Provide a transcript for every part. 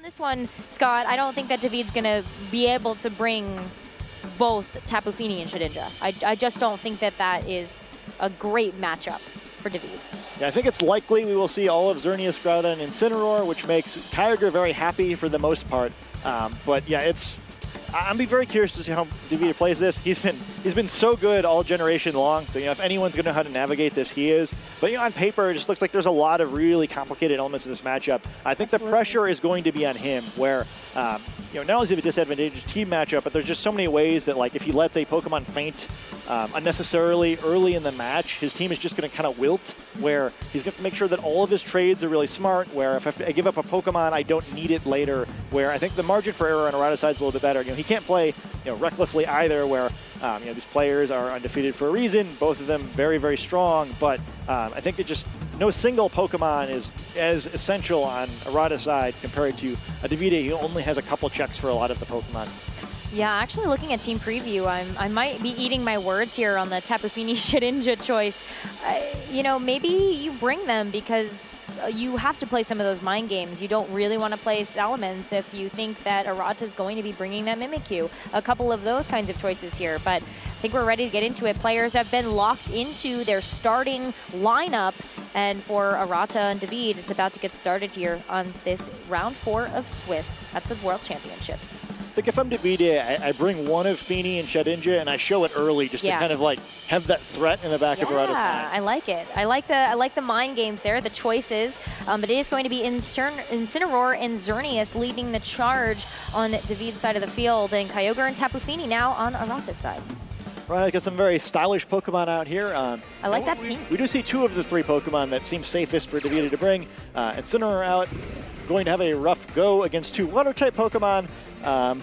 on this one, Scott, I don't think that David's going to be able to bring both Tapu Fini and Shedinja. I just don't think that that is a great matchup for David. Yeah, I think it's likely we will see all of Xerneas, Groudon, and Incineroar, which makes Kyogre very happy for the most part. But yeah, I'm be very curious to see how Davide plays this. He's been so good all generation long. So if anyone's going to know how to navigate this, he is. But on paper, it just looks like there's a lot of really complicated elements in this matchup. I think the pressure is going to be on him, where not only does he have a disadvantageous team matchup, but there's just so many ways that if he lets a Pokemon faint unnecessarily early in the match, his team is just going to kind of wilt, where he's going to make sure that all of his trades are really smart, where if I give up a Pokemon, I don't need it later, where I think the margin for error on Arata's side is a little bit better. He can't play recklessly either, where these players are undefeated for a reason, both of them very, very strong, but I think no single Pokemon is as essential on Arata's side compared to a Davide who only has a couple checks for a lot of the Pokemon. Yeah, actually looking at team preview, I might be eating my words here on the Tapu Fini Shedinja choice. Maybe you bring them because you have to play some of those mind games. You don't really want to play Salamence if you think that Arata is going to be bringing that Mimikyu. A couple of those kinds of choices here, but I think we're ready to get into it. Players have been locked into their starting lineup, and for Arata and David, it's about to get started here on this round 4 of Swiss at the World Championships. I think if I'm Davide, I bring one of Fini and Shedinja and I show it early just to kind of have that threat in the back of Arata's mind. I like it. I like the mind games there, the choices. But it is going to be Incineroar and Xerneas leading the charge on David's side of the field, and Kyogre and Tapu Fini now on Arata's side. Right, I got some very stylish Pokemon out here. I like that pink. We do see 2 of the 3 Pokemon that seem safest for Davide to bring. Incineroar out, going to have a rough go against 2 Water-type Pokemon.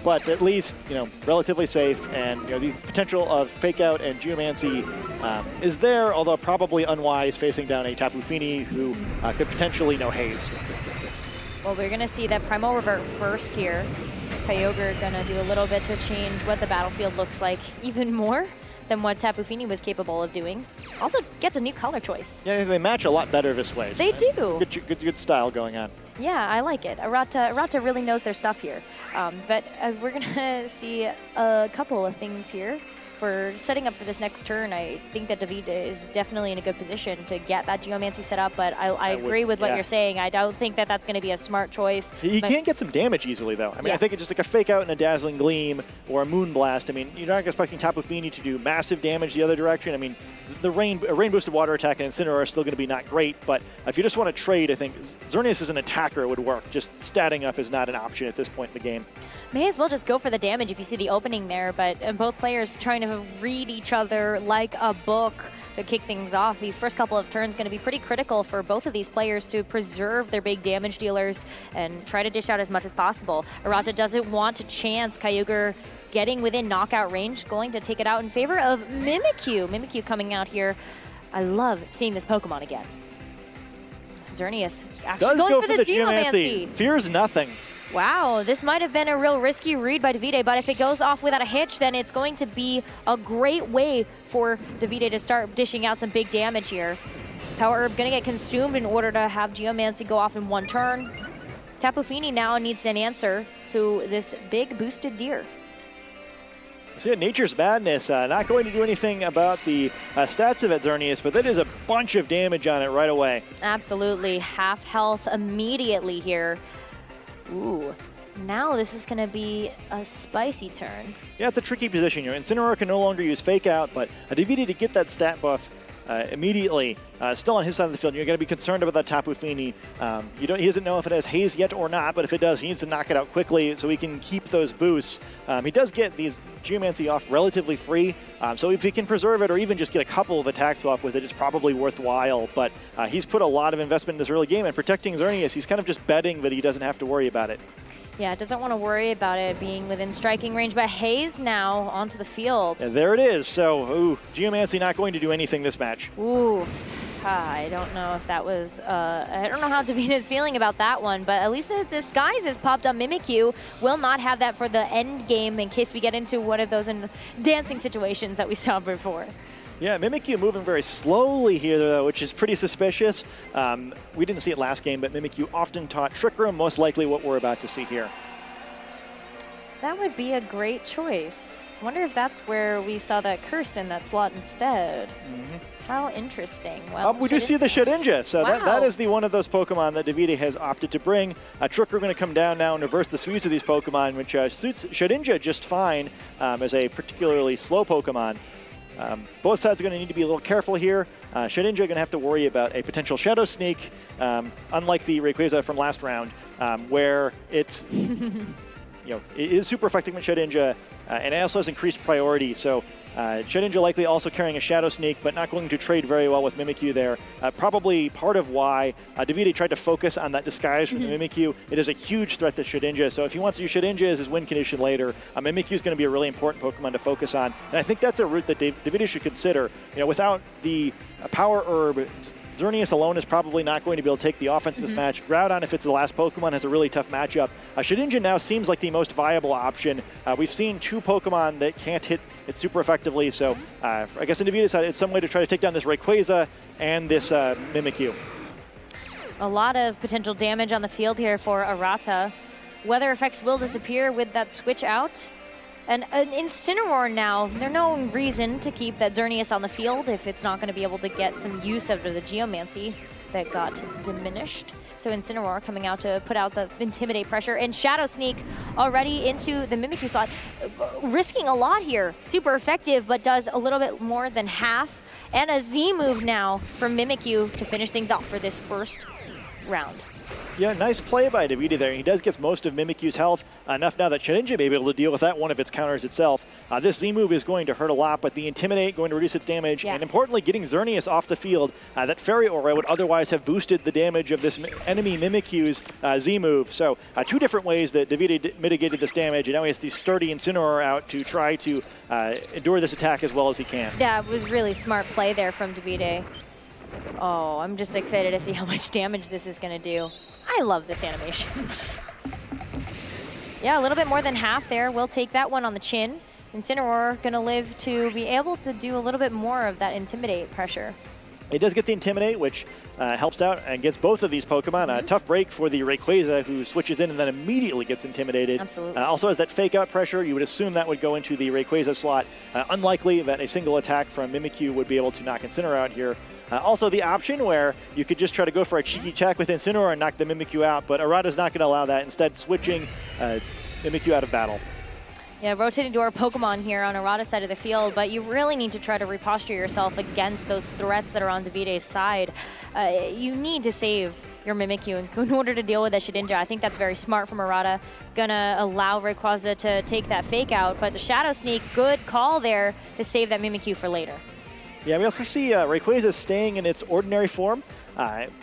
But at least, relatively safe, and, the potential of Fake Out and Geomancy is there, although probably unwise facing down a Tapu Fini who could potentially no haze. Well, we're going to see that Primal Revert first here. Kyogre going to do a little bit to change what the battlefield looks like even more than what Tapu Fini was capable of doing. Also gets a new color choice. Yeah, they match a lot better this way. They do. Good style going on. Yeah, I like it. Arata really knows their stuff here. But we're going to see a couple of things here. For setting up for this next turn, I think that David is definitely in a good position to get that Geomancy set up, but I agree with what you're saying. I don't think that that's going to be a smart choice. He can't get some damage easily, though. I think it's just like a Fake Out and a Dazzling Gleam or a Moonblast. You're not expecting Tapu Fini to do massive damage the other direction. The rain-boosted water attack and Incineroar are still going to be not great, but if you just want to trade, I think Xerneas as an attacker would work. Just statting up is not an option at this point in the game. May as well just go for the damage if you see the opening there, but both players trying to read each other like a book to kick things off. These first couple of turns going to be pretty critical for both of these players to preserve their big damage dealers and try to dish out as much as possible. Arata doesn't want to chance Kyogre getting within knockout range, going to take it out in favor of Mimikyu. Mimikyu coming out here. I love seeing this Pokemon again. Xerneas actually going for the Geomancy. Fears nothing. Wow, this might have been a real risky read by Davide, but if it goes off without a hitch, then it's going to be a great way for Davide to start dishing out some big damage here. Power Herb going to get consumed in order to have Geomancy go off in one turn. Tapu Fini now needs an answer to this big boosted deer. See, Nature's Madness, not going to do anything about the stats of Xerneas, but that is a bunch of damage on it right away. Absolutely, half health immediately here. Ooh, now this is going to be a spicy turn. Yeah, it's a tricky position. Incineroar can no longer use Fake Out, but Davide to get that stat buff immediately, still on his side of the field. You're going to be concerned about that Tapu Fini. He doesn't know if it has haze yet or not, but if it does, he needs to knock it out quickly so he can keep those boosts. He does get these Geomancy off relatively free, so if he can preserve it or even just get a couple of attacks off with it, it's probably worthwhile. But he's put a lot of investment in this early game, and protecting Xerneas, he's kind of just betting that he doesn't have to worry about it. Yeah, doesn't want to worry about it being within striking range, but Haze now onto the field. And there it is. So, Geomancy not going to do anything this match. Ooh, I don't know if that was, I don't know how Davide is feeling about that one, but at least the disguise has popped on Mimikyu. Will not have that for the end game in case we get into one of those dancing situations that we saw before. Yeah, Mimikyu moving very slowly here, though, which is pretty suspicious. We didn't see it last game, but Mimikyu often taught Trick Room, most likely what we're about to see here. That would be a great choice. I wonder if that's where we saw that curse in that slot instead. How interesting. Well, we do see the Shedinja, so wow. that is the one of those Pokemon that Davide has opted to bring. Trick Room going to come down now and reverse the speeds of these Pokemon, which suits Shedinja just fine as a particularly slow Pokemon. Both sides are going to need to be a little careful here. Shedinja going to have to worry about a potential Shadow Sneak, unlike the Rayquaza from last round, where it's it is super effective with Shedinja, and it also has increased priority. So Shedinja likely also carrying a Shadow Sneak, but not going to trade very well with Mimikyu there. Probably part of why Davide tried to focus on that disguise from the Mimikyu. It is a huge threat to Shedinja, so if he wants to use Shedinja as his win condition later, Mimikyu is going to be a really important Pokemon to focus on. And I think that's a route that Davide should consider. Without the Power Herb, Xerneas alone is probably not going to be able to take the offense in this match. Groudon, if it's the last Pokemon, has a really tough matchup. Shedinja now seems like the most viable option. We've seen two Pokemon that can't hit it super effectively, so I guess on Davide's side, it's some way to try to take down this Rayquaza and this Mimikyu. A lot of potential damage on the field here for Arata. Weather effects will disappear with that switch out. And Incineroar now, there's no reason to keep that Xerneas on the field if it's not going to be able to get some use out of the Geomancy that got diminished. So Incineroar coming out to put out the Intimidate pressure, and Shadow Sneak already into the Mimikyu slot. Risking a lot here. Super effective, but does a little bit more than half. And a Z move now from Mimikyu to finish things off for this first round. Yeah, nice play by Davide there. He does get most of Mimikyu's health, enough now that Shedinja may be able to deal with that one of its counters itself. This Z move is going to hurt a lot, but the Intimidate going to reduce its damage, and importantly, getting Xerneas off the field. That Fairy Aura would otherwise have boosted the damage of this enemy Mimikyu's Z move. So two different ways that Davide mitigated this damage, and now he has the sturdy Incineroar out to try to endure this attack as well as he can. Yeah, it was really smart play there from Davide. Oh, I'm just excited to see how much damage this is going to do. I love this animation. Yeah, a little bit more than half there. We'll take that one on the chin. Incineroar going to live to be able to do a little bit more of that Intimidate pressure. It does get the Intimidate, which helps out and gets both of these Pokemon. A tough break for the Rayquaza, who switches in and then immediately gets intimidated. Absolutely. Also has that Fake Out pressure. You would assume that would go into the Rayquaza slot. Unlikely that a single attack from Mimikyu would be able to knock Incineroar out here. Also the option where you could just try to go for a cheeky attack with Incineroar and knock the Mimikyu out, but Arata's not going to allow that, instead switching Mimikyu out of battle. Yeah, rotating door Pokemon here on Arata's side of the field, but you really need to try to reposture yourself against those threats that are on Davide's side. You need to save your Mimikyu in order to deal with that Shedinja. I think that's very smart from Arata. Gonna allow Rayquaza to take that Fake Out, but the Shadow Sneak, good call there to save that Mimikyu for later. Yeah, we also see Rayquaza staying in its ordinary form.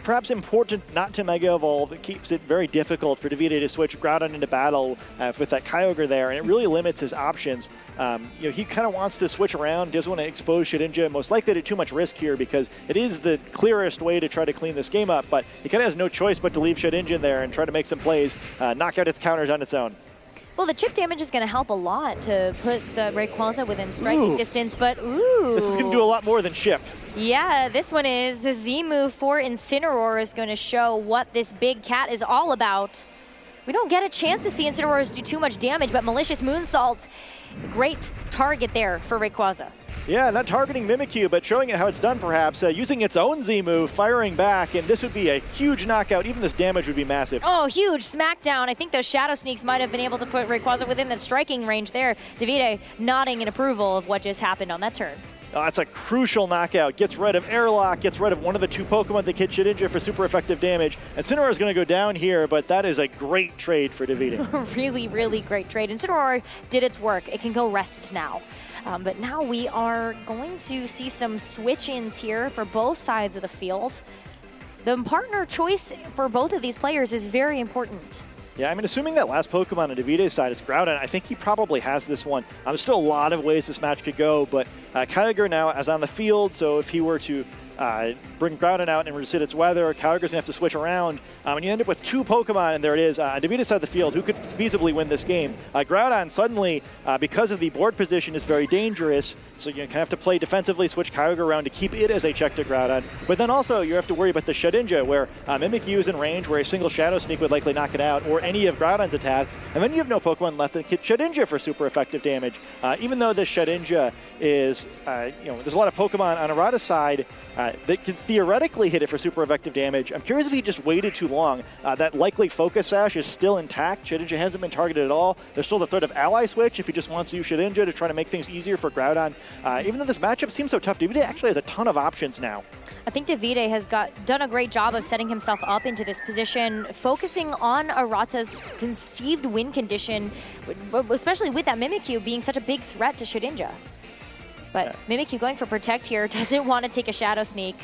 Perhaps important not to Mega Evolve. It keeps it very difficult for Davide to switch Groudon into battle with that Kyogre there, and it really limits his options. He kind of wants to switch around, doesn't want to expose Shedinja, most likely to too much risk here because it is the clearest way to try to clean this game up, but he kind of has no choice but to leave Shedinja in there and try to make some plays, knock out its counters on its own. Well, the chip damage is going to help a lot to put the Rayquaza within striking distance, but This is going to do a lot more than chip. Yeah, this one is. The Z move for Incineroar is going to show what this big cat is all about. We don't get a chance to see Incineroar do too much damage, but Malicious Moonsault, great target there for Rayquaza. Yeah, not targeting Mimikyu, but showing it how it's done perhaps, using its own Z move, firing back, and this would be a huge knockout. Even this damage would be massive. Oh, huge smackdown. I think those Shadow Sneaks might have been able to put Rayquaza within that striking range there. Davide nodding in approval of what just happened on that turn. That's a crucial knockout. Gets rid of Airlock, gets rid of one of the two Pokemon that hit Shedinja for super effective damage. And Incineroar is going to go down here, but that is a great trade for Davide. Really, really great trade. Incineroar did its work. It can go rest now. But now we are going to see some switch-ins here for both sides of the field. The partner choice for both of these players is very important. Yeah, I mean, assuming that last Pokemon on Davide's side is Groudon, I think he probably has this one. There's still a lot of ways this match could go, but Kyogre now is on the field, so if he were to bring Groudon out and reset its weather. Kyogre's going to have to switch around. And you end up with 2 Pokemon, and there it is. Davide's side of the field, who could feasibly win this game. Groudon suddenly, because of the board position, is very dangerous. So you kind of have to play defensively, switch Kyogre around to keep it as a check to Groudon. But then also you have to worry about the Shedinja, where Mimikyu is in range, where a single Shadow Sneak would likely knock it out, or any of Groudon's attacks. And then you have no Pokemon left that hit Shedinja for super effective damage. Even though this Shedinja is, there's a lot of Pokemon on Arata's side that can theoretically hit it for super effective damage. I'm curious if he just waited too long. That likely Focus Sash is still intact. Shedinja hasn't been targeted at all. There's still the threat of Ally Switch if he just wants to use Shedinja to try to make things easier for Groudon. Even though this matchup seems so tough, Davide actually has a ton of options now. I think Davide has done a great job of setting himself up into this position, focusing on Arata's conceived win condition, especially with that Mimikyu being such a big threat to Shedinja. But Mimikyu going for Protect here, doesn't want to take a Shadow Sneak.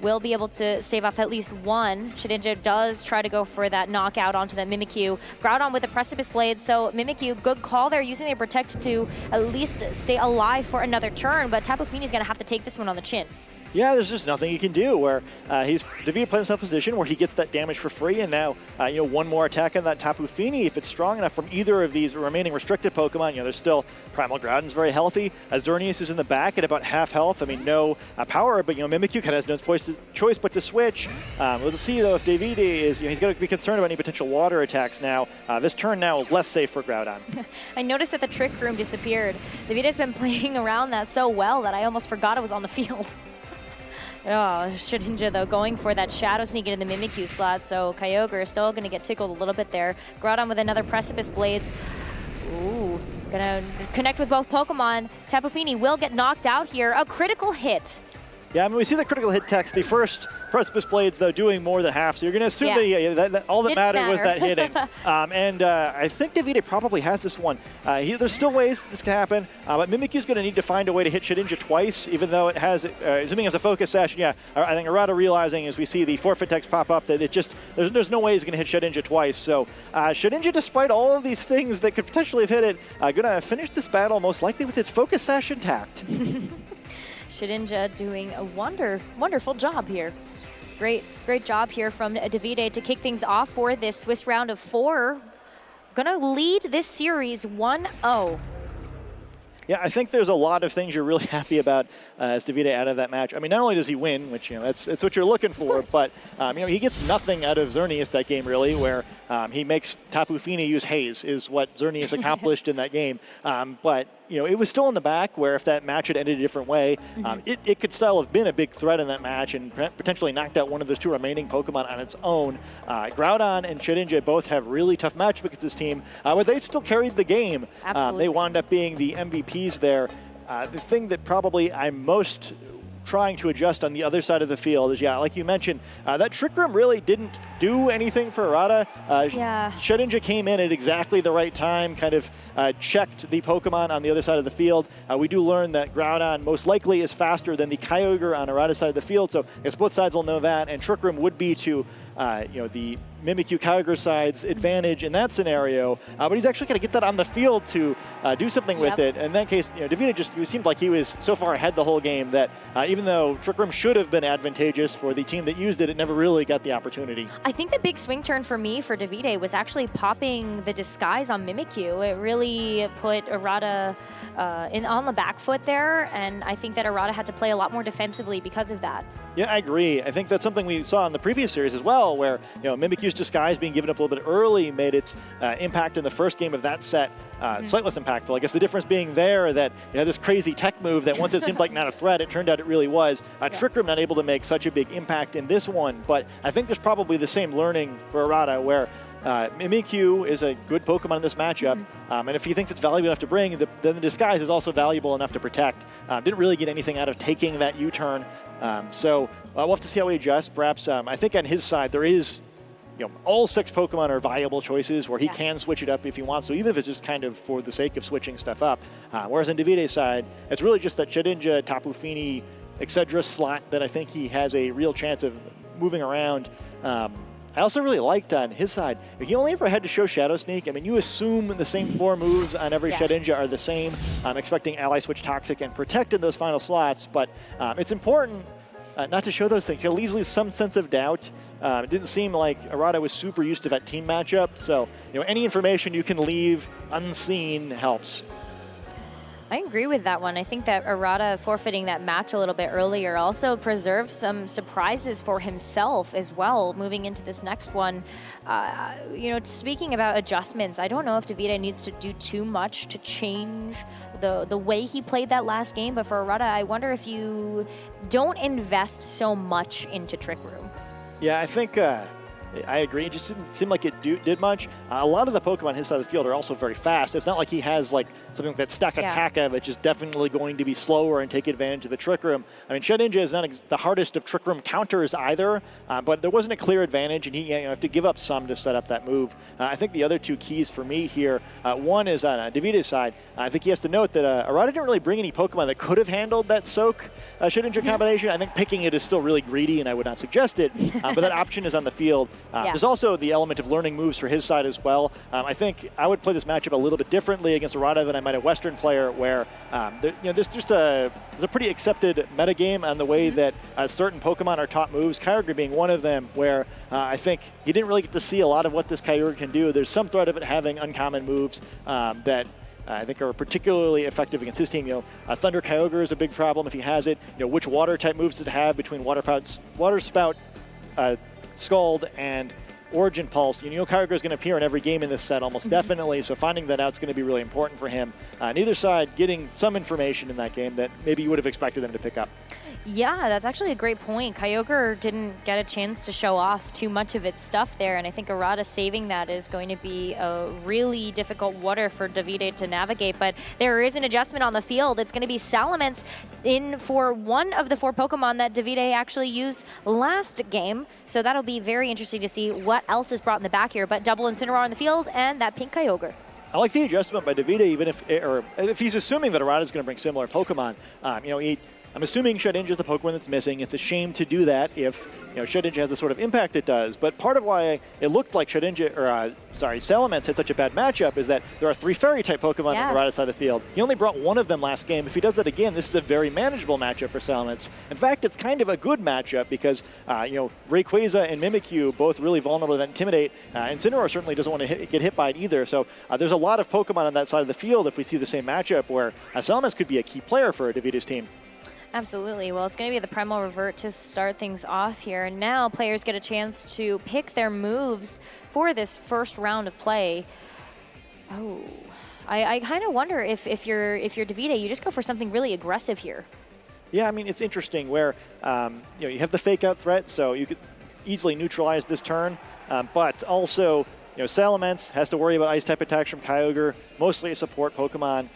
Will be able to stave off at least one. Shedinja does try to go for that knockout onto that Mimikyu. Groudon with the Precipice Blade, so Mimikyu, good call there, using the Protect to at least stay alive for another turn, but Tapu Fini's going to have to take this one on the chin. Yeah, there's just nothing he can do. Where Davide put himself in a position where he gets that damage for free, and now one more attack on that Tapu Fini, if it's strong enough from either of these remaining restricted Pokemon. There's still Primal Groudon's very healthy. Xerneas is in the back at about half health. I mean, no power, but Mimikyu kind of has no choice but to switch. We'll see though if Davide is. He's got to be concerned about any potential water attacks now. This turn now is less safe for Groudon. I noticed that the Trick Room disappeared. Davide's been playing around that so well that I almost forgot it was on the field. Oh, Shedinja, though, going for that Shadow Sneak into the Mimikyu slot, so Kyogre is still going to get tickled a little bit there. Groudon with another Precipice Blades. Ooh, gonna connect with both Pokemon. Tapu Fini will get knocked out here. A critical hit. Yeah, I mean, we see the critical hit text. The first Precipice Blades, though, doing more than half, so you're going to assume that all that mattered was that hitting. I think Davide probably has this one. There's still ways this can happen, but Mimikyu's going to need to find a way to hit Shedinja twice, even though it has, assuming it has a focus session. Yeah, I think Arata realizing as we see the forfeit text pop up that there's no way he's going to hit Shedinja twice. So Shedinja, despite all of these things that could potentially have hit it, going to finish this battle most likely with its focus sash intact. Shedinja doing a wonderful job here. Great job here from Davide to kick things off for this Swiss round of 4. Gonna lead this series 1-0. Yeah, I think there's a lot of things you're really happy about as Davide out of that match. I mean, not only does he win, which that's what you're looking for, but he gets nothing out of Xerneas that game really, where he makes Tapu Fini use Haze is what Xerneas accomplished in that game. But it was still in the back where if that match had ended a different way, it could still have been a big threat in that match and potentially knocked out one of those 2 remaining Pokemon on its own. Groudon and Shedinja both have really tough matchups against this team, but they still carried the game. They wound up being the MVPs there. The thing that probably I'm most trying to adjust on the other side of the field is, like you mentioned, that Trick Room really didn't do anything for Arata. Shedinja came in at exactly the right time, kind of checked the Pokemon on the other side of the field. We do learn that Groudon most likely is faster than the Kyogre on Arata's side of the field, so I guess both sides will know that, and Trick Room would be to the Mimikyu Kyogre side's advantage in that scenario, but he's actually going to get that on the field to do something with it. In that case, Davide it seemed like he was so far ahead the whole game that even though Trick Room should have been advantageous for the team that used it, it never really got the opportunity. I think the big swing turn for me for Davide was actually popping the Disguise on Mimikyu. It really put Arata on the back foot there, and I think that Arata had to play a lot more defensively because of that. Yeah, I agree. I think that's something we saw in the previous series as well, where Mimikyu's Disguise being given up a little bit early made its impact in the first game of that set slightly less impactful. I guess the difference being there that this crazy tech move that once it seemed like not a threat, it turned out it really was. Trick Room not able to make such a big impact in this one, but I think there's probably the same learning for Arata where Mimikyu is a good Pokemon in this matchup, and if he thinks it's valuable enough to bring, then the Disguise is also valuable enough to protect. Didn't really get anything out of taking that U-turn, so we'll have to see how he adjusts. Perhaps I think on his side there is, all 6 Pokemon are viable choices where he can switch it up if he wants to, even if it's just kind of for the sake of switching stuff up. Whereas on Davide's side, it's really just that Shedinja, Tapu Fini, etc. slot that I think he has a real chance of moving around. I also really liked on his side, he only ever had to show Shadow Sneak. I mean, you assume the same 4 moves on every Shedinja are the same. I'm expecting Ally Switch, Toxic, and Protect in those final slots, but it's important not to show those things. He'll easily some sense of doubt. It didn't seem like Arata was super used to that team matchup. So, any information you can leave unseen helps. I agree with that one. I think that Arata forfeiting that match a little bit earlier also preserves some surprises for himself as well moving into this next one. Speaking about adjustments, I don't know if Davide needs to do too much to change the way he played that last game, but for Arata, I wonder if you don't invest so much into Trick Room. Yeah, I think I agree. It just didn't seem like it did much. A lot of the Pokemon on his side of the field are also very fast. It's not like he has like something like that Stakataka, which is definitely going to be slower and take advantage of the Trick Room. I mean, Shedinja is not the hardest of Trick Room counters either, but there wasn't a clear advantage, and he have to give up some to set up that move. I think the other two keys for me here, one is on Davide's side. I think he has to note that Arata didn't really bring any Pokemon that could have handled that Soak Shedinja combination. I think picking it is still really greedy, and I would not suggest it, but that option is on the field. There's also the element of learning moves for his side as well. I think I would play this matchup a little bit differently against Arata than I might a Western player, where there's just there's a pretty accepted metagame on the way that certain Pokemon are taught moves, Kyogre being one of them, where I think you didn't really get to see a lot of what this Kyogre can do. There's some threat of it having uncommon moves that I think are particularly effective against his team. Thunder Kyogre is a big problem if he has it. Which water type moves does it have between Water Spout, Scald, and Origin Pulse? Kyogre is going to appear in every game in this set almost definitely, so finding that out is going to be really important for him. Neither side getting some information in that game that maybe you would have expected them to pick up. Yeah, that's actually a great point. Kyogre didn't get a chance to show off too much of its stuff there, and I think Arata saving that is going to be a really difficult water for Davide to navigate, but there is an adjustment on the field. It's going to be Salamence in for one of the 4 Pokemon that Davide actually used last game, so that'll be very interesting to see what else is brought in the back here, but double Incineroar on the field and that pink Kyogre. I like the adjustment by Davide, even if he's assuming that Arata is going to bring similar Pokemon. I'm assuming Shedinja is the Pokemon that's missing. It's a shame to do that if Shedinja has the sort of impact it does. But part of why it looked like Salamence had such a bad matchup is that there are 3 Fairy-type Pokemon on the right side of the field. He only brought one of them last game. If he does that again, this is a very manageable matchup for Salamence. In fact, it's kind of a good matchup because Rayquaza and Mimikyu both really vulnerable to Intimidate. Incineroar certainly doesn't want to get hit by it either. So there's a lot of Pokemon on that side of the field if we see the same matchup where Salamence could be a key player for Davide's team. Absolutely. Well, it's going to be the Primal Revert to start things off here. And now players get a chance to pick their moves for this first round of play. Oh, I kind of wonder if you're Davide, you just go for something really aggressive here. Yeah, I mean, it's interesting where you have the fake out threat, so you could easily neutralize this turn. But also, Salamence has to worry about ice type attacks from Kyogre, mostly a support Pokemon.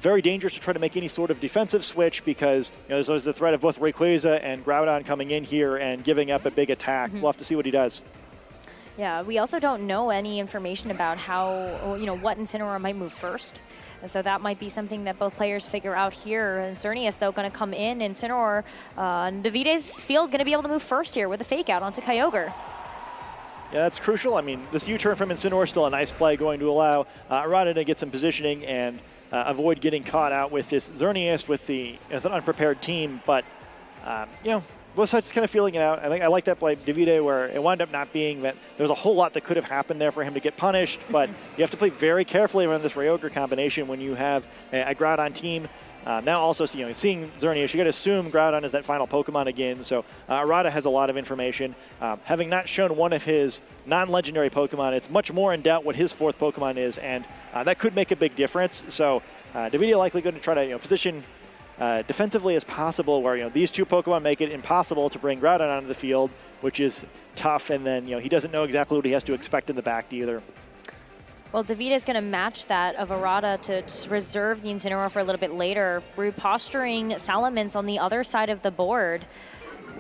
Very dangerous to try to make any sort of defensive switch because there's always the threat of both Rayquaza and Groudon coming in here and giving up a big attack. We'll have to see what he does. Yeah, we also don't know any information about how, what Incineroar might move first. And so that might be something that both players figure out here. And Xerneas, though, going to come in. Incineroar, Davide's field going to be able to move first here with a fake out onto Kyogre. Yeah, that's crucial. I mean, this U-turn from Incineroar is still a nice play, going to allow Arata to get some positioning and avoid getting caught out with this Xerneas with an unprepared team. But, both sides kind of feeling it out. I think I like that play, Davide, where it wound up not being that there was a whole lot that could have happened there for him to get punished. But you have to play very carefully around this Ryogre combination when you have a Groudon team. Now also, seeing Xerneas, you got to assume Groudon is that final Pokemon again. So Arata has a lot of information. Having not shown one of his non-legendary Pokemon, it's much more in doubt what his 4th Pokemon is, and that could make a big difference. So Davide likely going to try to position defensively as possible, where these 2 Pokemon make it impossible to bring Groudon onto the field, which is tough. And then he doesn't know exactly what he has to expect in the back either. Well, Davide is going to match that of Arata to just reserve the Incineroar for a little bit later. Reposturing Salamence on the other side of the board.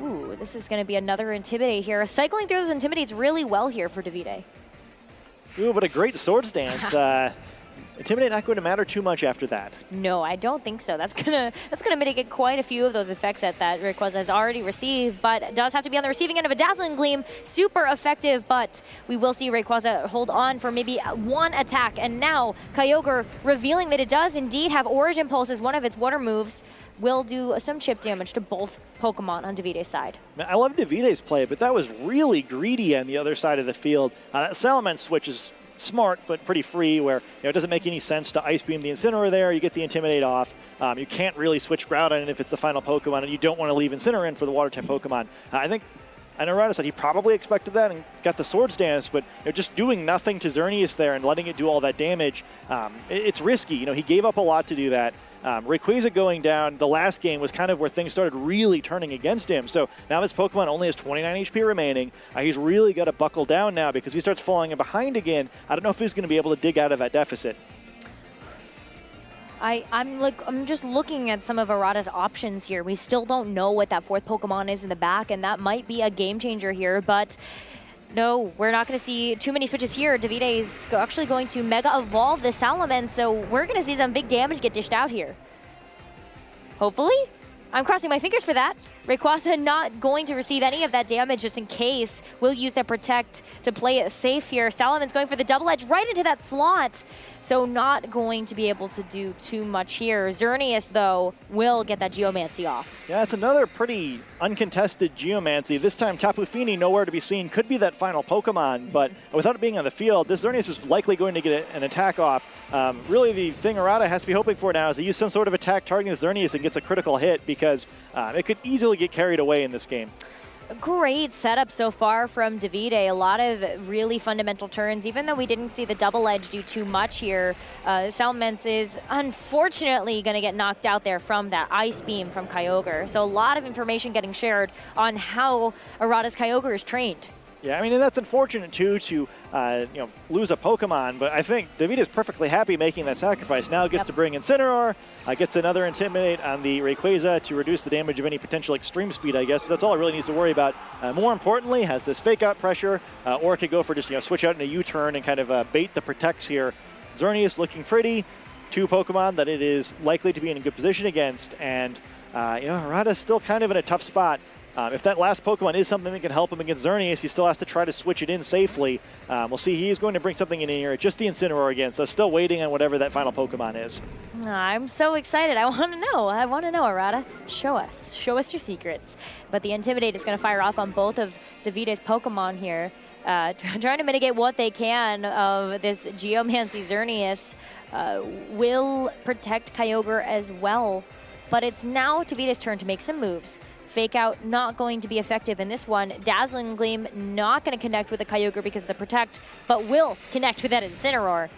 Ooh, this is going to be another Intimidate here. Cycling through those Intimidates really well here for Davide. Ooh, but a great Swords Dance. Intimidate not going to matter too much after that. No, I don't think so. That's gonna mitigate quite a few of those effects that Rayquaza has already received, but does have to be on the receiving end of a Dazzling Gleam. Super effective, but we will see Rayquaza hold on for maybe one attack. And now Kyogre revealing that it does indeed have Origin Pulse as one of its water moves. Will do some chip damage to both Pokemon on Davide's side. I love Davide's play, but that was really greedy on the other side of the field. That Salamence switch is smart, but pretty free, where it doesn't make any sense to Ice Beam the Incineroar there. You get the Intimidate off. You can't really switch Groudon if it's the final Pokemon, and you don't want to leave Incineroar in for the Water-type Pokemon. I know Arata said he probably expected that and got the Swords Dance, but just doing nothing to Xerneas there and letting it do all that damage, it's risky. He gave up a lot to do that. Rayquaza going down the last game was kind of where things started really turning against him. So now this Pokemon only has 29 HP remaining. He's really got to buckle down now because he starts falling behind again. I don't know if he's going to be able to dig out of that deficit. I'm just looking at some of Arata's options here. We still don't know what that fourth Pokemon is in the back, and that might be a game changer here, but no, we're not going to see too many switches here. Davide is actually going to Mega Evolve the Salamence, so we're going to see some big damage get dished out here. Hopefully. I'm crossing my fingers for that. Rayquaza not going to receive any of that damage just in case. We'll use that Protect to play it safe here. Salamence going for the Double Edge right into that slot. So not going to be able to do too much here. Xerneas, though, will get that Geomancy off. Yeah, it's another pretty uncontested Geomancy. This time, Tapu Fini nowhere to be seen. Could be that final Pokemon, but without it being on the field, this Xerneas is likely going to get an attack off. Really, the thing Arata has to be hoping for now is to use some sort of attack targeting Xerneas and gets a critical hit, because it could easily get carried away in this game. Great setup so far from Davide. A lot of really fundamental turns, even though we didn't see the Double Edge do too much here. Salamence is unfortunately going to get knocked out there from that Ice Beam from Kyogre. So a lot of information getting shared on how Arata's Kyogre is trained. Yeah, and that's unfortunate too to lose a Pokemon, but I think Davide is perfectly happy making that sacrifice. Now gets to bring Incineroar, gets another Intimidate on the Rayquaza to reduce the damage of any potential extreme speed, I guess. But that's all it really needs to worry about. More importantly, has this Fake Out pressure, or it could go for just switch out in a U-turn and kind of bait the Protects here. Xerneas looking pretty. Two Pokemon that it is likely to be in a good position against, and Arata's still kind of in a tough spot. If that last Pokemon is something that can help him against Xerneas, he still has to try to switch it in safely. We'll see. He is going to bring something in here. Just the Incineroar again, so still waiting on whatever that final Pokemon is. I'm so excited. I want to know. Arata. Show us. Show us your secrets. But the Intimidate is going to fire off on both of Davide's Pokemon here, trying to mitigate what they can of this Geomancy. Xerneas will protect Kyogre as well. But it's now Davide's turn to make some moves. Fake Out not going to be effective in this one. Dazzling Gleam not going to connect with the Kyogre because of the Protect, but will connect with that Incineroar.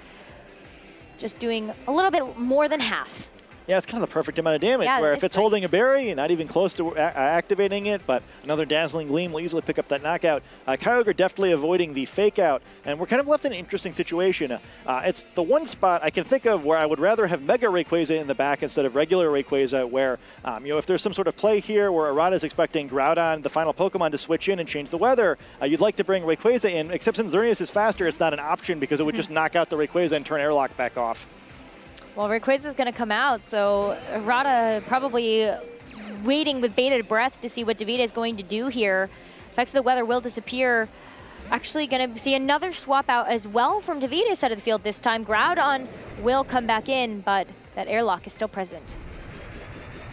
Just doing a little bit more than half. Yeah, it's kind of the perfect amount of damage, where if it's holding a berry, not even close to activating it, but another Dazzling Gleam will easily pick up that knockout. Kyogre definitely avoiding the Fake Out, and we're kind of left in an interesting situation. It's the one spot I can think of where I would rather have Mega Rayquaza in the back instead of regular Rayquaza, where if there's some sort of play here where Arata's expecting Groudon, the final Pokemon, to switch in and change the weather, you'd like to bring Rayquaza in, except since Xerneas is faster, it's not an option because it would just knock out the Rayquaza and turn Airlock back off. Well, Rayquaza is going to come out, so Arata probably waiting with bated breath to see what Davide is going to do here. Effects of the weather will disappear. Actually going to see another swap out as well from Davide's side of the field this time. Groudon will come back in, but that Airlock is still present.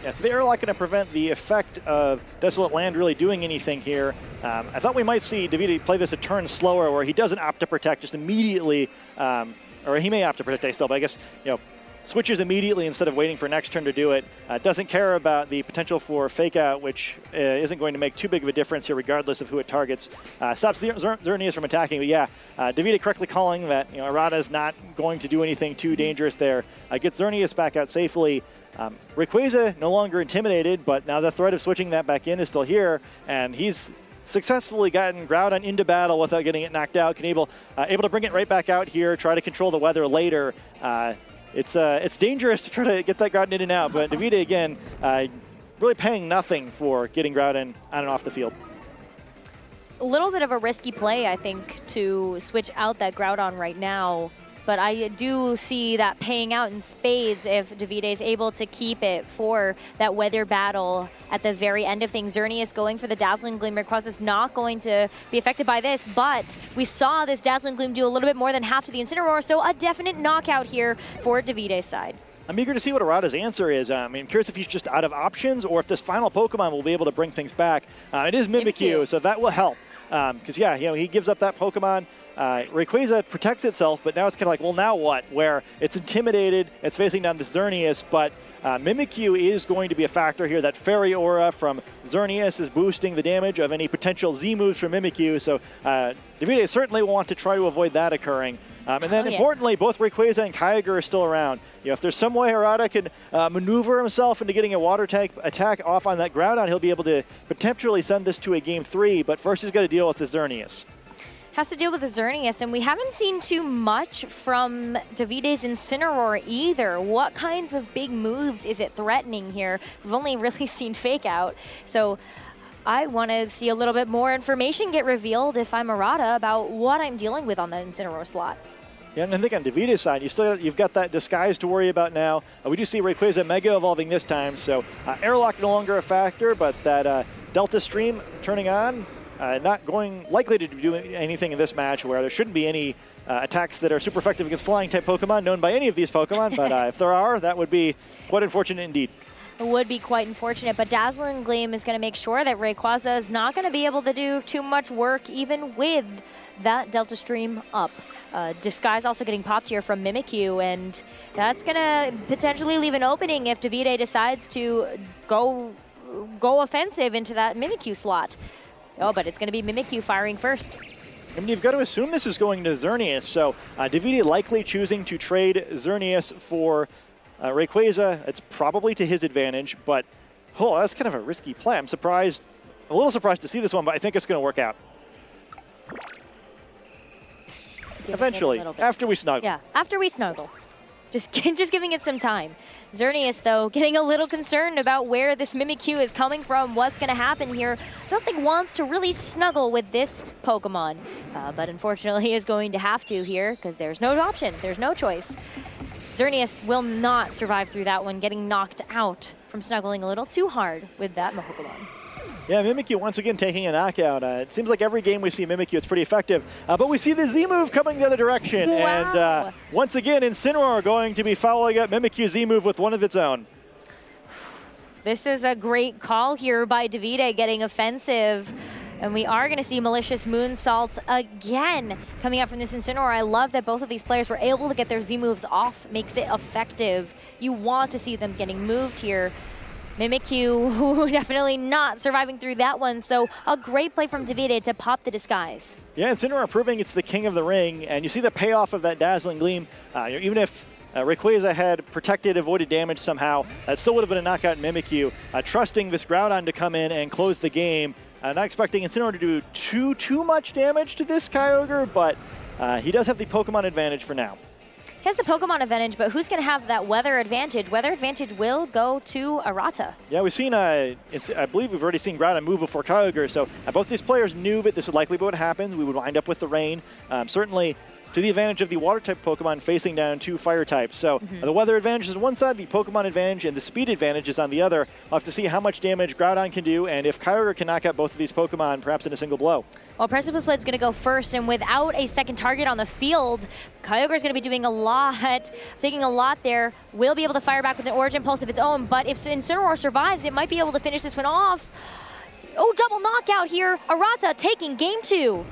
Yeah, so the Airlock going to prevent the effect of Desolate Land really doing anything here. I thought we might see Davide play this a turn slower, where he doesn't opt to protect just immediately, or he may opt to protect still, but I guess, switches immediately instead of waiting for next turn to do it. Doesn't care about the potential for Fake Out, which isn't going to make too big of a difference here regardless of who it targets. Stops Xerneas from attacking, but yeah, Davide correctly calling that Arata's not going to do anything too dangerous there. Gets Xerneas back out safely. Rayquaza no longer intimidated, but now the threat of switching that back in is still here, and he's successfully gotten Groudon into battle without getting it knocked out. Able to bring it right back out here, try to control the weather later. It's dangerous to try to get that Groudon in and out, but Davide, again, really paying nothing for getting Groudon on and off the field. A little bit of a risky play, I think, to switch out that Groudon right now. but I do see that paying out in spades if Davide is able to keep it for that weather battle at the very end of things. Xerneas going for the Dazzling Gleam. Rayquaza is not going to be affected by this, but we saw this Dazzling Gleam do a little bit more than half to the Incineroar, so a definite knockout here for Davide's side. I'm eager to see what Arata's answer is. I'm curious if he's just out of options or if this final Pokemon will be able to bring things back. It is Mimikyu, so that will help. Because, yeah, he gives up that Pokemon. Rayquaza protects itself, but now it's kind of like, well, now what? Where it's intimidated, it's facing down this Xerneas, but Mimikyu is going to be a factor here. That Fairy Aura from Xerneas is boosting the damage of any potential Z moves from Mimikyu, so Davide certainly will want to try to avoid that occurring. And then importantly, both Rayquaza and Kyogre are still around. If there's some way Arata can maneuver himself into getting a water tank attack off on that Groudon, he'll be able to potentially send this to a Game 3, but first he's got to deal with the Xerneas. Has to deal with the Xerneas, and we haven't seen too much from Davide's Incineroar either. What kinds of big moves is it threatening here? We've only really seen Fake Out, so I want to see a little bit more information get revealed if I'm Arata about what I'm dealing with on that Incineroar slot. Yeah, and I think on Davide's side, you've got that Disguise to worry about now. We do see Rayquaza Mega Evolving this time, so Airlock no longer a factor, but that Delta Stream turning on, not likely to do anything in this match where there shouldn't be any attacks that are super effective against flying-type Pokemon known by any of these Pokemon, but if there are, that would be quite unfortunate indeed. It would be quite unfortunate, but Dazzling Gleam is going to make sure that Rayquaza is not going to be able to do too much work even with that Delta Stream up. Disguise also getting popped here from Mimikyu, and that's going to potentially leave an opening if Davide decides to go offensive into that Mimikyu slot. Oh, but it's going to be Mimikyu firing first. I mean, you've got to assume this is going to Xerneas, so Davide likely choosing to trade Xerneas for Rayquaza. It's probably to his advantage, but that's kind of a risky play. I'm a little surprised to see this one, but I think it's going to work out. Eventually, after we snuggle. Yeah, after we snuggle. Just giving it some time. Xerneas, though, getting a little concerned about where this Mimikyu is coming from, what's going to happen here. I don't think wants to really snuggle with this Pokemon, but unfortunately is going to have to here because there's no option. There's no choice. Xerneas will not survive through that one, getting knocked out from snuggling a little too hard with that Pokemon. Yeah, Mimikyu once again taking a knockout. It seems like every game we see Mimikyu, it's pretty effective. But we see the Z move coming the other direction. Wow. And once again, Incineroar going to be following up Mimikyu Z move with one of its own. This is a great call here by Davide getting offensive. And we are going to see Malicious Moonsault again coming up from this Incineroar. I love that both of these players were able to get their Z moves off. Makes it effective. You want to see them getting moved here. Mimikyu definitely not surviving through that one, so a great play from Davide to pop the Disguise. Yeah, Incineroar proving it's the king of the ring, and you see the payoff of that Dazzling Gleam. Even if Rayquaza had protected, avoided damage somehow, that still would have been a knockout in Mimikyu. Trusting this Groudon to come in and close the game. Not expecting Incineroar to do too much damage to this Kyogre, but he does have the Pokemon advantage for now. He has the Pokemon advantage, but who's going to have that weather advantage? Weather advantage will go to Arata. Yeah, we've seen, I believe we've already seen Groudon move before Kyogre, so both these players knew that this would likely be what happens. We would wind up with the rain. Certainly to the advantage of the water-type Pokemon facing down two fire types. So the weather advantage is on one side, the Pokemon advantage, and the speed advantage is on the other. We'll have to see how much damage Groudon can do, and if Kyogre can knock out both of these Pokemon, perhaps in a single blow. Well, Precipice Blade's going to go first, and without a second target on the field, Kyogre's going to be doing a lot, taking a lot there. Will be able to fire back with an Origin Pulse of its own, but if Incineroar survives, it might be able to finish this one off. Oh, double knockout here. Arata taking game 2.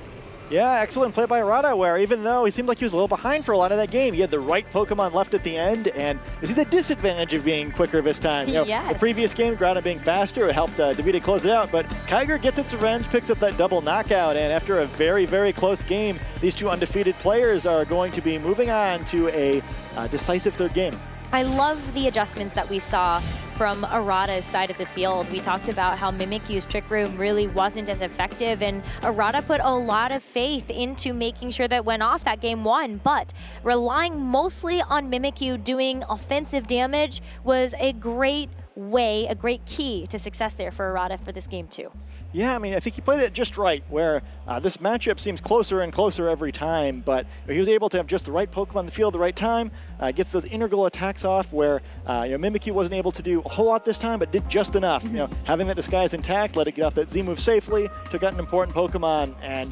Yeah, excellent play by Arata, where even though he seemed like he was a little behind for a lot of that game, he had the right Pokemon left at the end, and you see the disadvantage of being quicker this time. Yes. The previous game, Groudon being faster, it helped Davide close it out, but Kyogre gets its revenge, picks up that double knockout, and after a very, very close game, these two undefeated players are going to be moving on to a decisive third game. I love the adjustments that we saw from Arata's side of the field. We talked about how Mimikyu's Trick Room really wasn't as effective, and Arata put a lot of faith into making sure that went off that game 1, but relying mostly on Mimikyu doing offensive damage was a great way, a great key to success there for Arata for this game too. Yeah, I mean, I think he played it just right, where this matchup seems closer and closer every time, but he was able to have just the right Pokemon on the field at the right time, gets those integral attacks off where Mimikyu wasn't able to do a whole lot this time, but did just enough. Having that disguise intact, let it get off that Z move safely, took out an important Pokemon, and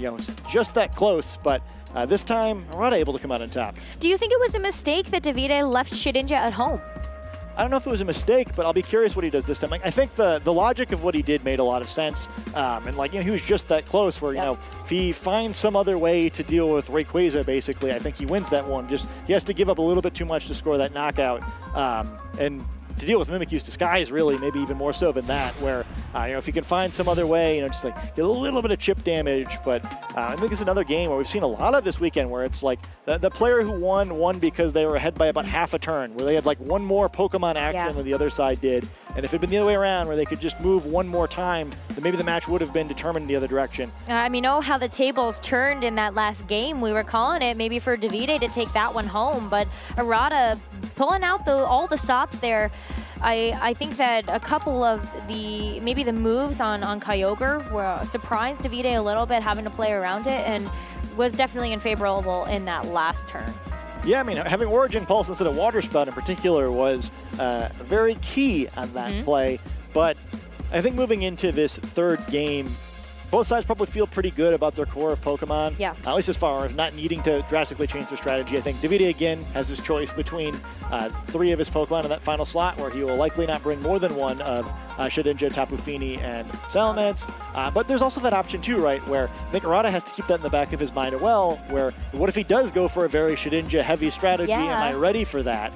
just that close, but this time, Arata able to come out on top. Do you think it was a mistake that Davide left Shedinja at home? I don't know if it was a mistake, but I'll be curious what he does this time. Like, I think the logic of what he did made a lot of sense. And he was just that close where, if he finds some other way to deal with Rayquaza, basically, I think he wins that one. Just he has to give up a little bit too much to score that knockout. And to deal with Mimikyu's disguise, really, maybe even more so than that, where, if you can find some other way, just like get a little bit of chip damage. But I think it's another game where we've seen a lot of this weekend where it's like the player who won because they were ahead by about half a turn, where they had like one more Pokemon action than the other side did. And if it had been the other way around, where they could just move one more time, then maybe the match would have been determined in the other direction. How the tables turned in that last game. We were calling it maybe for Davide to take that one home, but Arata pulling out all the stops there. I think that a couple of the moves on Kyogre were surprised Davide a little bit, having to play around it, and was definitely unfavorable in that last turn. Yeah, I mean, having Origin Pulse instead of Water Spout in particular was very key on that play. But I think moving into this third game, both sides probably feel pretty good about their core of Pokemon. Yeah. At least as far as not needing to drastically change their strategy. I think Davide, again, has his choice between 3 of his Pokemon in that final slot, where he will likely not bring more than one of Shedinja, Tapu Fini, and Salamence. But there's also that option, too, right, where I think Arata has to keep that in the back of his mind as well, where what if he does go for a very Shedinja-heavy strategy? Yeah. Am I ready for that?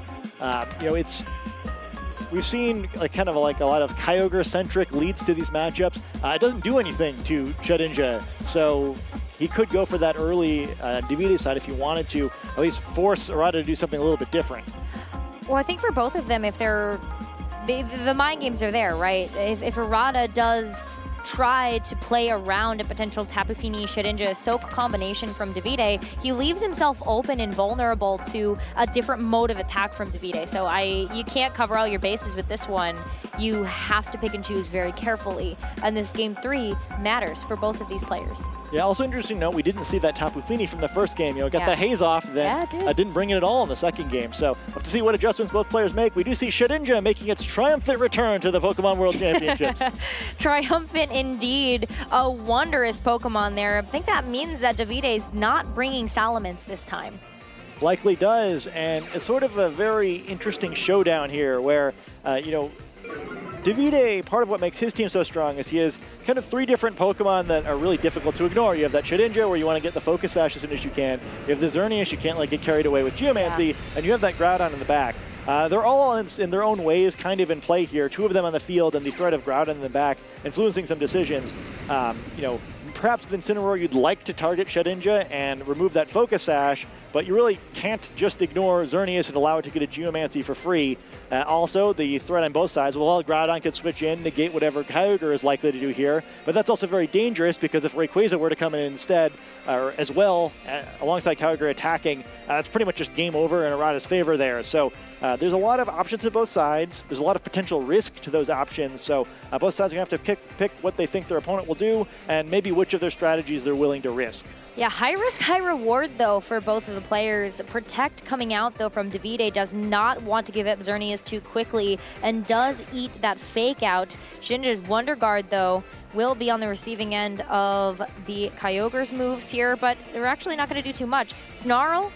We've seen kind of a lot of Kyogre-centric leads to these matchups. It doesn't do anything to Shedinja, so he could go for that early Davide side if he wanted to, at least force Arata to do something a little bit different. Well, I think for both of them, if the mind games are there, right? If Arata does try to play around a potential Tapu Fini Shedinja Soak combination from Davide, he leaves himself open and vulnerable to a different mode of attack from Davide. So you can't cover all your bases with this one. You have to pick and choose very carefully. And this game 3 matters for both of these players. Yeah, also interesting to note, we didn't see that Tapu Fini from the first game. Got that haze off, then didn't bring it at all in the second game. So we'll have to see what adjustments both players make. We do see Shedinja making its triumphant return to the Pokemon World Championships. Triumphant indeed. A wondrous Pokemon there. I think that means that Davide is not bringing Salamence this time. Likely does, and it's sort of a very interesting showdown here where, Davide, part of what makes his team so strong is he has kind of 3 different Pokemon that are really difficult to ignore. You have that Shedinja, where you want to get the Focus Sash as soon as you can. You have the Xerneas, you can't get carried away with Geomancy, and you have that Groudon in the back. They're all in their own ways kind of in play here. 2 of them on the field, and the threat of Groudon in the back influencing some decisions. Perhaps with Incineroar, you'd like to target Shedinja and remove that Focus Sash, but you really can't just ignore Xerneas and allow it to get a Geomancy for free. Also, the threat on both sides, Groudon could switch in, negate whatever Kyogre is likely to do here, but that's also very dangerous because if Rayquaza were to come in instead, or as well, alongside Kyogre attacking, it's pretty much just game over in Arata's favor there. So there's a lot of options to both sides. There's a lot of potential risk to those options, so both sides are going to have to pick what they think their opponent will do and maybe which of their strategies they're willing to risk. Yeah, high risk, high reward, though, for both of the players. Protect coming out, though, from Davide does not want to give up Xerneas too quickly and does eat that fake out. Shedinja's Wonder Guard, though, will be on the receiving end of the Kyogre's moves here, but they're actually not going to do too much. Snarl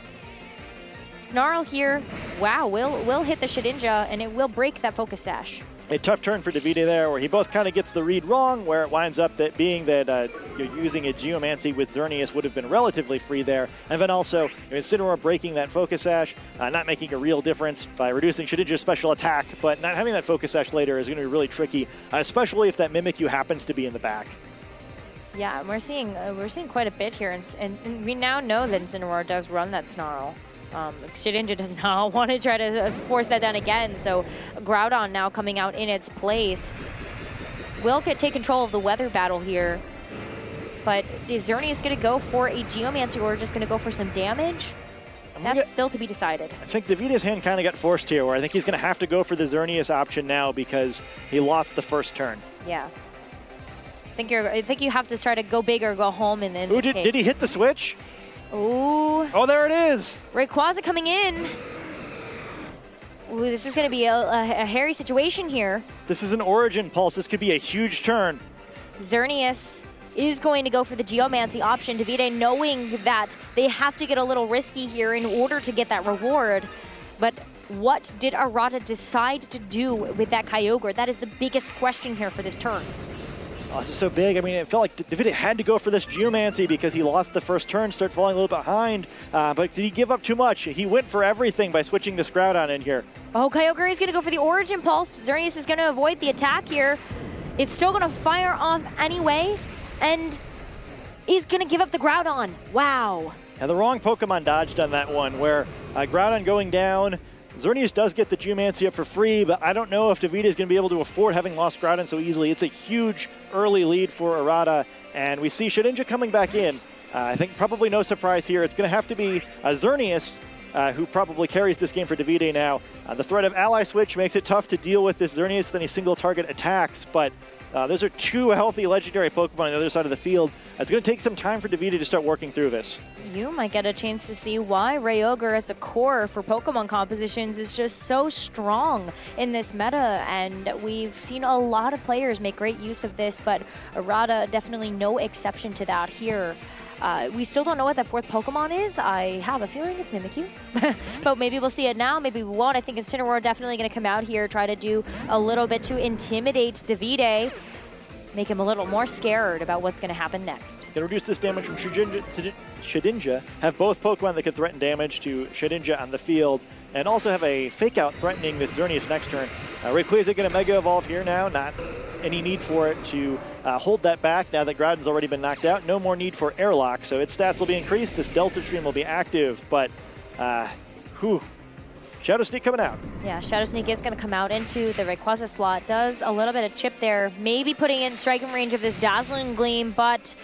here, wow, will hit the Shedinja, and it will break that Focus Sash. A tough turn for Davide there, where he both kind of gets the read wrong, where it winds up being that using a Geomancy with Xerneas would have been relatively free there. And then also, Incineroar breaking that Focus Sash, not making a real difference by reducing Shedinja's special attack, but not having that Focus Sash later is going to be really tricky, especially if that Mimikyu happens to be in the back. Yeah, we're seeing quite a bit here, and we now know that Incineroar does run that Snarl. Shedinja does not want to try to force that down again, so Groudon now coming out in its place. Will take control of the weather battle here, but is Xerneas going to go for a Geomancy or just going to go for some damage? That's still to be decided. I think Davide's hand kind of got forced here, where I think he's going to have to go for the Xerneas option now because he lost the first turn. Yeah. I think you have to try to go big or go home in this case. Did he hit the switch? Ooh. Oh, there it is. Rayquaza coming in. Ooh, this is going to be a hairy situation here. This is an Origin Pulse. This could be a huge turn. Xerneas is going to go for the Geomancy option. Davide knowing that they have to get a little risky here in order to get that reward. But what did Arata decide to do with that Kyogre? That is the biggest question here for this turn. Oh, this is so big. I mean, it felt like Davide had to go for this Geomancy because he lost the first turn, started falling a little behind. But did he give up too much? He went for everything by switching this Groudon in here. Oh, Kyogre is going to go for the Origin Pulse. Xerneas is going to avoid the attack here. It's still going to fire off anyway, and is going to give up the Groudon. Wow. And the wrong Pokemon dodged on that one, where Groudon going down. Xerneas does get the Geomancy up for free, but I don't know if Davide is going to be able to afford having lost Groudon so easily. It's a huge early lead for Arata, and we see Shedinja coming back in. I think probably no surprise here. It's going to have to be Xerneas who probably carries this game for Davide now. The threat of Ally Switch makes it tough to deal with this Xerneas than any single target attacks, but those are two healthy legendary Pokemon on the other side of the field. It's going to take some time for Davide to start working through this. You might get a chance to see why Kyogre as a core for Pokemon compositions is just so strong in this meta, and we've seen a lot of players make great use of this, but Arata definitely no exception to that here. We still don't know what that fourth Pokemon is. I have a feeling it's Mimikyu, but maybe we'll see it now. Maybe we won't. I think Incineroar definitely going to come out here, try to do a little bit to intimidate Davide, make him a little more scared about what's going to happen next. Going to reduce this damage from Shedinja, have both Pokemon that can threaten damage to Shedinja on the field, and also have a Fake Out threatening this Xerneas next turn. Rayquaza going to Mega Evolve here now, not any need for it to hold that back now that Groudon's already been knocked out. No more need for Airlock, so its stats will be increased. This Delta Stream will be active, but Shadow Sneak coming out. Yeah, Shadow Sneak is going to come out into the Rayquaza slot. Does a little bit of chip there, maybe putting in striking range of this Dazzling Gleam, but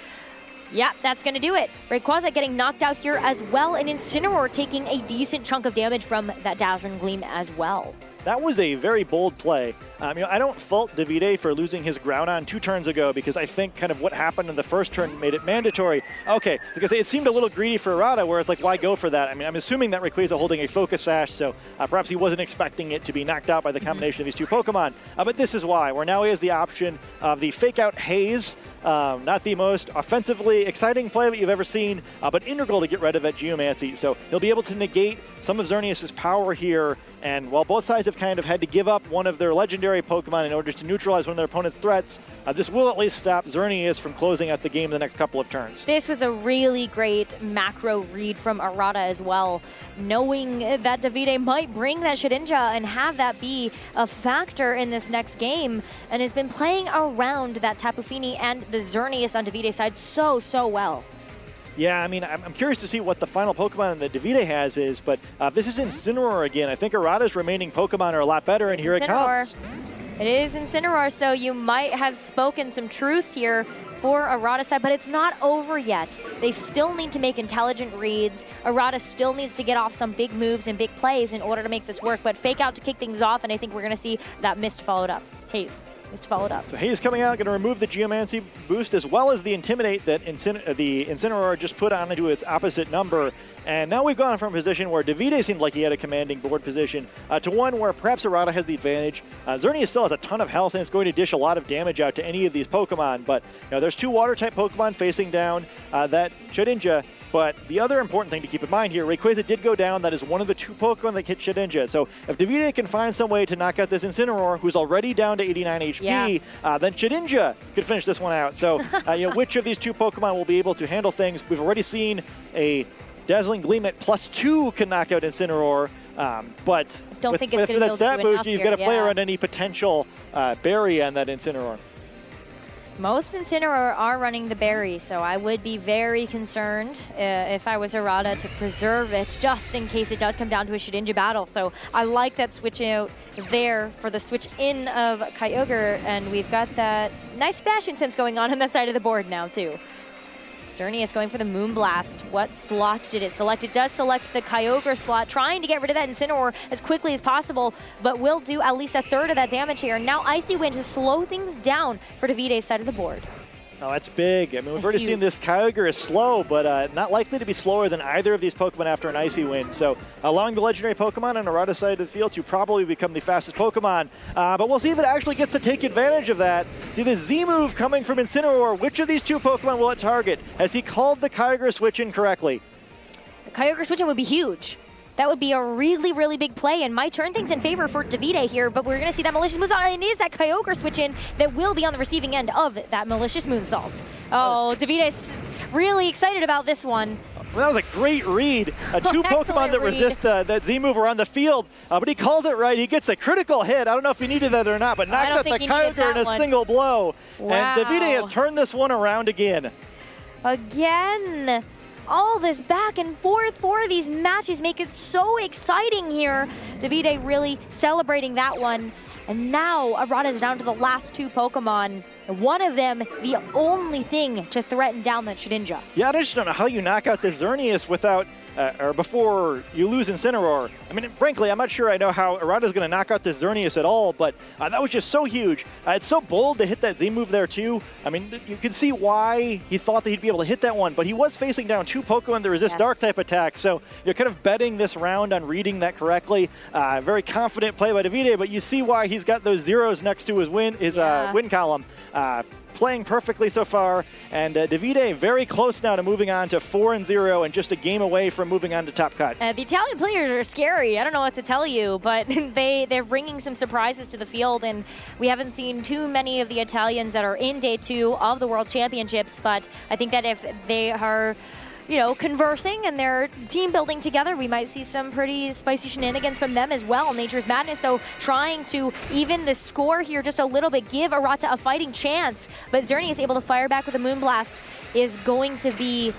yeah, that's going to do it. Rayquaza getting knocked out here as well, and Incineroar taking a decent chunk of damage from that Dazzling Gleam as well. That was a very bold play. I don't fault Davide for losing his Groudon 2 turns ago because I think kind of what happened in the first turn made it mandatory. Okay, because it seemed a little greedy for Arata, where it's like, why go for that? I mean, I'm assuming that Rayquaza holding a Focus Sash, so perhaps he wasn't expecting it to be knocked out by the combination of these two Pokemon. But this is why, where now he has the option of the Fake Out Haze. Not the most offensively exciting play that you've ever seen, but integral to get rid of that Geomancy. So he'll be able to negate some of Xerneas' power here, and while both sides have kind of had to give up one of their legendary Pokemon in order to neutralize one of their opponent's threats, this will at least stop Xerneas from closing out the game in the next couple of turns. This was a really great macro read from Arata as well, knowing that Davide might bring that Shedinja and have that be a factor in this next game, and has been playing around that Tapu Fini and the Xerneas on Davide's side so well. Yeah, I mean, I'm curious to see what the final Pokemon that Davide has is, but this is Incineroar again. I think Arata's remaining Pokemon are a lot better, and here it comes. It is Incineroar, so you might have spoken some truth here for Arata's side, but it's not over yet. They still need to make intelligent reads. Arata still needs to get off some big moves and big plays in order to make this work, but Fake Out to kick things off, and I think we're going to see that Mist followed up. Haze. Followed up. So Haze coming out, going to remove the Geomancy boost as well as the Intimidate that the Incineroar just put on into its opposite number. And now we've gone from a position where Davide seemed like he had a commanding board position to one where perhaps Arata has the advantage. Xerneas still has a ton of health and it's going to dish a lot of damage out to any of these Pokemon. But there's 2 Water-type Pokemon facing down that Shedinja. But the other important thing to keep in mind here, Rayquaza did go down. That is one of the 2 Pokemon that hit Shedinja. So if Davide can find some way to knock out this Incineroar, who's already down to 89 HP, then Shedinja could finish this one out. So which of these 2 Pokemon will be able to handle things? We've already seen a Dazzling Gleam at +2 can knock out Incineroar. But don't think it's with that stat boost, you've got to play around any potential berry on that Incineroar. Most Incineroar are running the berry, so I would be very concerned if I was Arata to preserve it just in case it does come down to a Shedinja battle. So I like that switch out there for the switch in of Kyogre, and we've got that nice fashion sense going on that side of the board now too. Xerneas going for the Moonblast. What slot did it select? It does select the Kyogre slot, trying to get rid of that Incineroar as quickly as possible, but will do at least a third of that damage here. Now Icy Wind to slow things down for Davide's side of the board. Oh, that's big. I mean, we've already seen this Kyogre is slow, but not likely to be slower than either of these Pokemon after an Icy Wind. So allowing the legendary Pokemon on Arata's side of the field to probably become the fastest Pokemon. But we'll see if it actually gets to take advantage of that. See the Z move coming from Incineroar. Which of these two Pokemon will it target? Has he called the Kyogre switch in correctly? The Kyogre switch in would be huge. That would be a really, really big play and might turn things in favor for Davide here, but we're going to see that Malicious Moonsault, and it is that Kyogre switch in that will be on the receiving end of that Malicious Moonsault. Oh, Davide's really excited about this one. Well, that was a great read. Two Pokemon that resist that Z move are on the field, but he calls it right. He gets a critical hit. I don't know if he needed that or not, but knocked out the Kyogre in a single blow. Wow. And Davide has turned this one around again. Again. All this back and forth for these matches make it so exciting here. Davide really celebrating that one. And now Arata's down to the last two Pokemon. One of them, the only thing to threaten down that Shedinja. Yeah, I just don't know how you knock out this Xerneas without, or before you lose Incineroar. I mean, frankly, I'm not sure I know how Arata's going to knock out this Xerneas at all, but that was just so huge. It's so bold to hit that Z move there, too. I mean, you can see why he thought that he'd be able to hit that one, but he was facing down two Pokemon that resist Dark-type attacks, so you're kind of betting this round on reading that correctly. Very confident play by Davide, but you see why he's got those zeros next to his win column. Playing perfectly so far, and Davide very close now to moving on to 4-0 and just a game away from moving on to Top Cut. The Italian players are scary. I don't know what to tell you, but they're bringing some surprises to the field, and we haven't seen too many of the Italians that are in Day 2 of the World Championships, but I think that if they are conversing and they're team building together, we might see some pretty spicy shenanigans from them as well. Nature's Madness, though, trying to even the score here just a little bit, give Arata a fighting chance. But Xerneas is able to fire back with a Moonblast is going to be...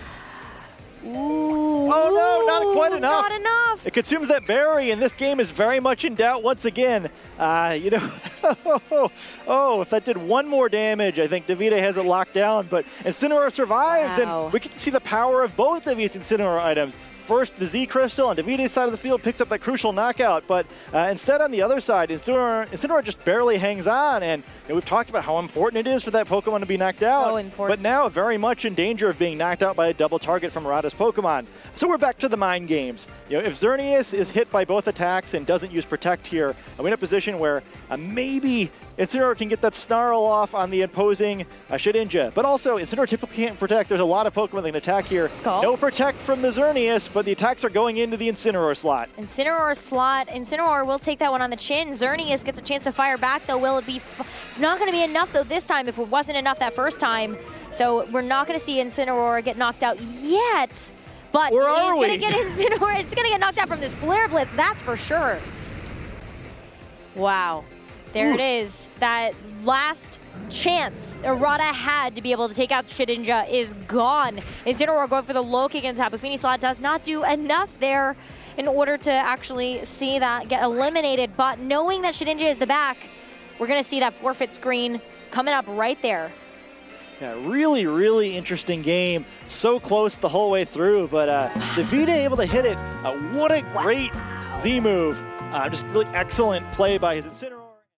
Ooh, oh no, not quite enough. Not enough. It consumes that berry, and this game is very much in doubt once again. Oh, if that did one more damage, I think Davide has it locked down. But Incineroar survives, and we get to see the power of both of these Incineroar items. First, the Z Crystal on Davide's side of the field picks up that crucial knockout, but instead on the other side, Incineroar just barely hangs on, and we've talked about how important it is for that Pokemon to be knocked out. So important. But now very much in danger of being knocked out by a double target from Arata's Pokemon. So we're back to the mind games. If Xerneas is hit by both attacks and doesn't use Protect here, we're in a position where maybe Incineroar can get that Snarl off on the opposing Shedinja. But also, Incineroar typically can't Protect. There's a lot of Pokemon that can attack here. Skull. No Protect from the Xerneas, but the attacks are going into the Incineroar slot. Incineroar slot. Incineroar will take that one on the chin. Xerneas gets a chance to fire back, though. Will it be... It's not going to be enough, though, this time, if it wasn't enough that first time. So we're not going to see Incineroar get knocked out yet. But or are it's going to get Incineroar. It's going to get knocked out from this Flare Blitz, that's for sure. Wow. There it is. That last chance Arata had to be able to take out Shedinja is gone. Incineroar going for the low kick in the Tapu Fini slot does not do enough there in order to actually see that get eliminated. But knowing that Shedinja is the back, we're going to see that forfeit screen coming up right there. Yeah, really, really interesting game. So close the whole way through, but Davide able to hit it. What a great Z move. Just really excellent play by his Incineroar.